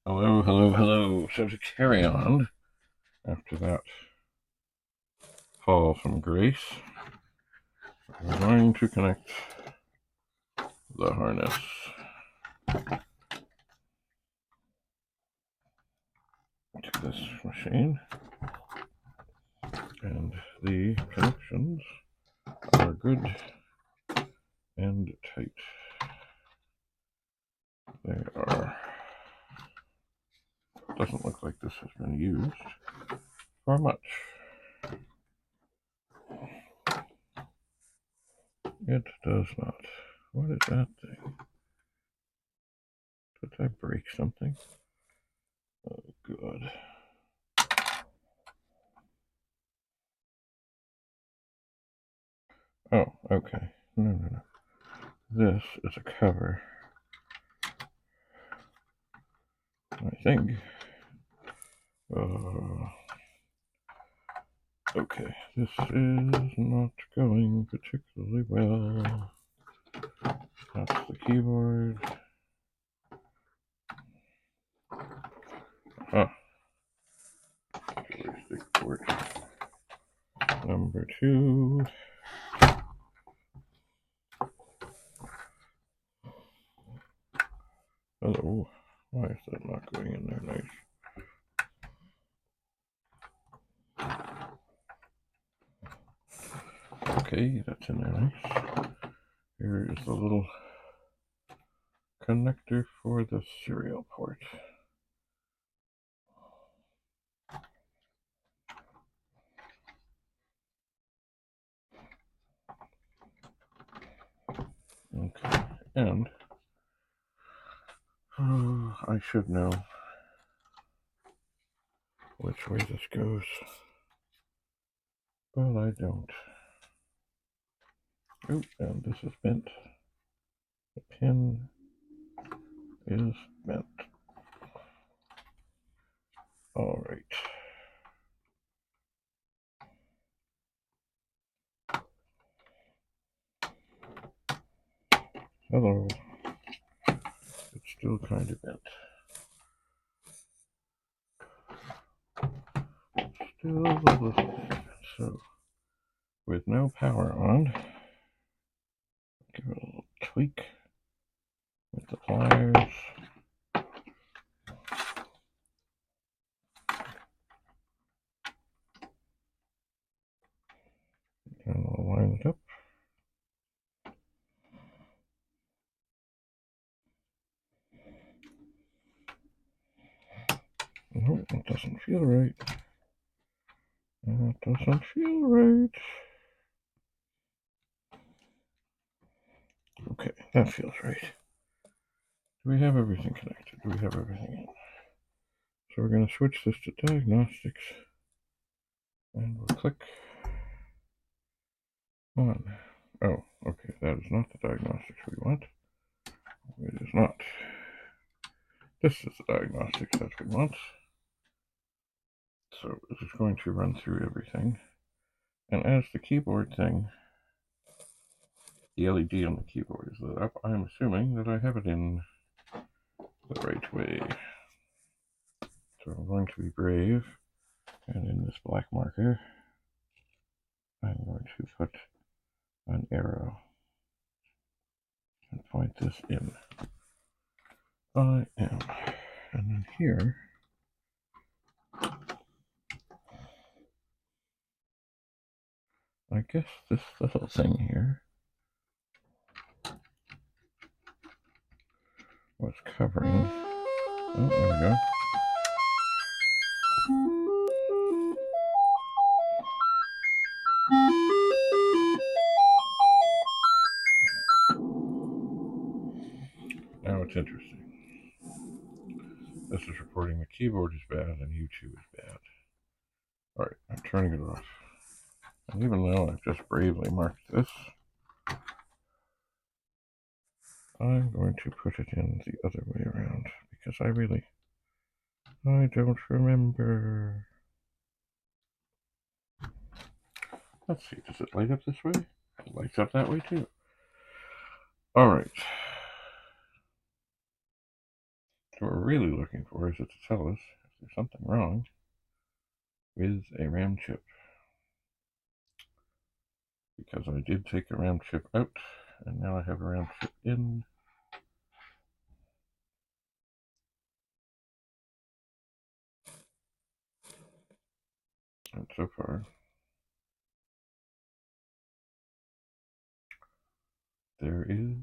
Hello, hello, hello. So to carry on after that fall from grace, we're going to connect the harness to this machine, and the connections are good and tight. They are. Doesn't look like this has been used for much. It does not. What is that thing? Did I break something? Oh, good. Oh, okay. No. This is a cover, I think. Okay, this is not going particularly well. That's the keyboard. Joystick port number 2. Hello. Why is that not going in there nice? Okay, that's in there nice. Here is the little connector for the serial port. Okay, and I should know which way this goes, but I don't. Oh, and this is bent. The pin is bent. All right. Hello. It's still kind of bent. Still a little bit. So, with no power on, give it a little tweak with the pliers. And we'll line it up. No, it doesn't feel right. That doesn't feel right. Okay, that feels right. Do we have everything connected? Do we have everything in? So we're going to switch this to diagnostics. And we'll click on. Oh, okay, that is not the diagnostics we want. It is not. This is the diagnostics that we want. So this is going to run through everything. And as the keyboard thing, the LED on the keyboard is lit up, I'm assuming that I have it in the right way. So I'm going to be brave, and in this black marker, I'm going to put an arrow and point this in. I am. And then here, I guess this little thing here was covering. Oh, there we go. Now it's interesting. This is reporting the keyboard is bad and YouTube is bad. Alright, I'm turning it off. And even though I've just bravely marked this, I'm going to put it in the other way around because I don't remember. Let's see, does it light up this way? It lights up that way too. Alright. So what we're really looking for is it to tell us if there's something wrong with a RAM chip. Because I did take a RAM chip out, and now I have a RAM chip in. And so far, there is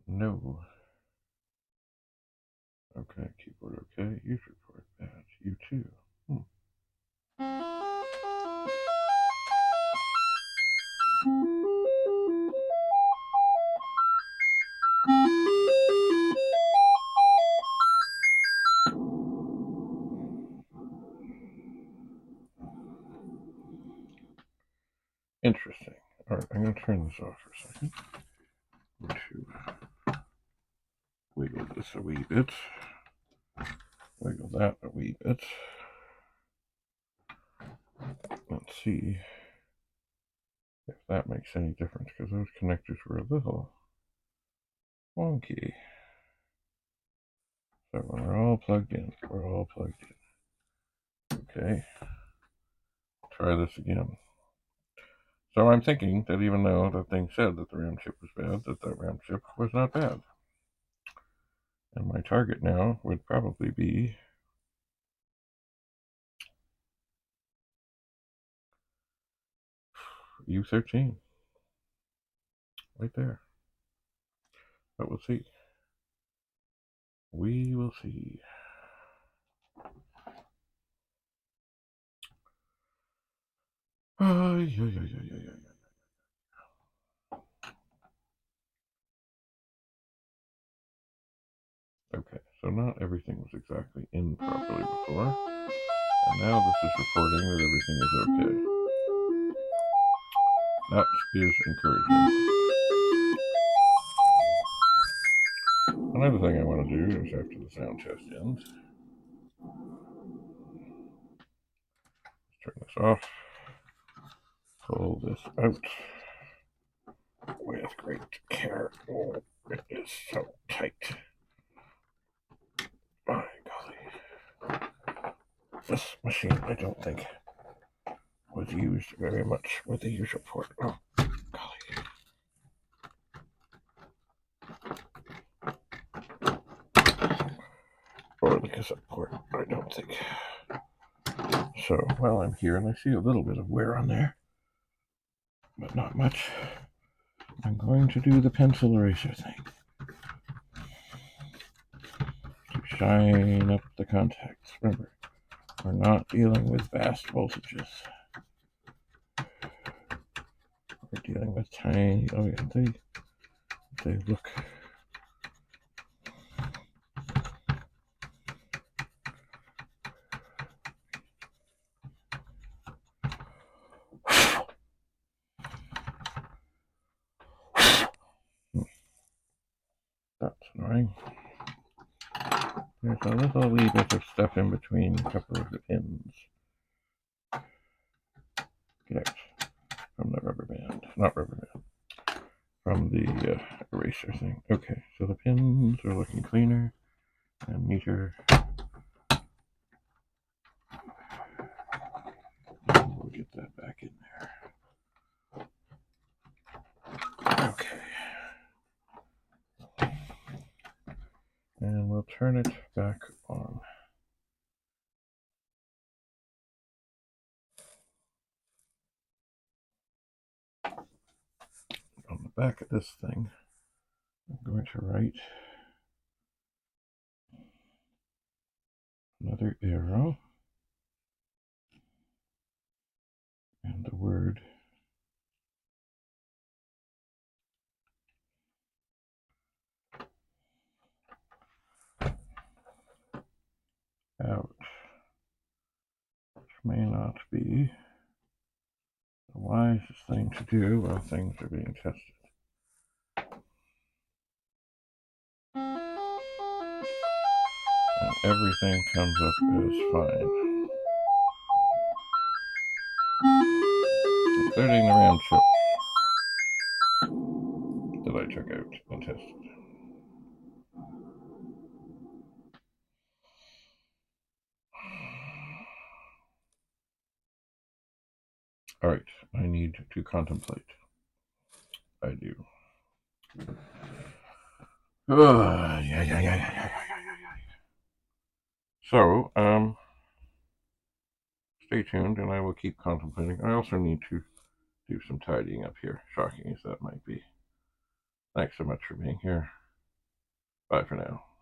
no. Okay, keyboard okay, user report bad, you too. Interesting. Alright, I'm going to turn this off for a second. I'm going to wiggle this a wee bit. Wiggle that a wee bit. Let's see if that makes any difference, because those connectors were a little wonky. So when we're all plugged in, we're all plugged in. Okay, try this again. So I'm thinking that even though that thing said that the RAM chip was bad, that RAM chip was not bad. And my target now would probably be U13. Right there. But we'll see. We will see. Okay, so not everything was exactly in properly before. And now this is reporting that everything is okay. That is encouraging. Another thing I want to do is after the sound test ends, turn this off, pull this out with great care. Oh, it is so tight. My golly. This machine, I don't think, was used very much with the user port. Oh, golly. Or the cassette port, I don't think. So while I'm here and I see a little bit of wear on there, but not much, I'm going to do the pencil eraser thing to shine up the contacts. Remember, we're not dealing with vast voltages. We're dealing with tiny, oh yeah, they look. That's annoying. There's a little wee bit of stuff in between a couple of the pins. Get out from the rubber band. Not rubber band. From the eraser thing. Okay, so the pins are looking cleaner and neater. And we'll get that back in there. Okay. And we'll turn it back on. On the back of this thing, I'm going to write another arrow and the word out, which may not be the wisest thing to do while things are being tested. And everything comes up as fine, including the RAM chip that I took out and tested. All right, I need to contemplate. I do. So, stay tuned, and I will keep contemplating. I also need to do some tidying up here, shocking as that might be. Thanks so much for being here. Bye for now.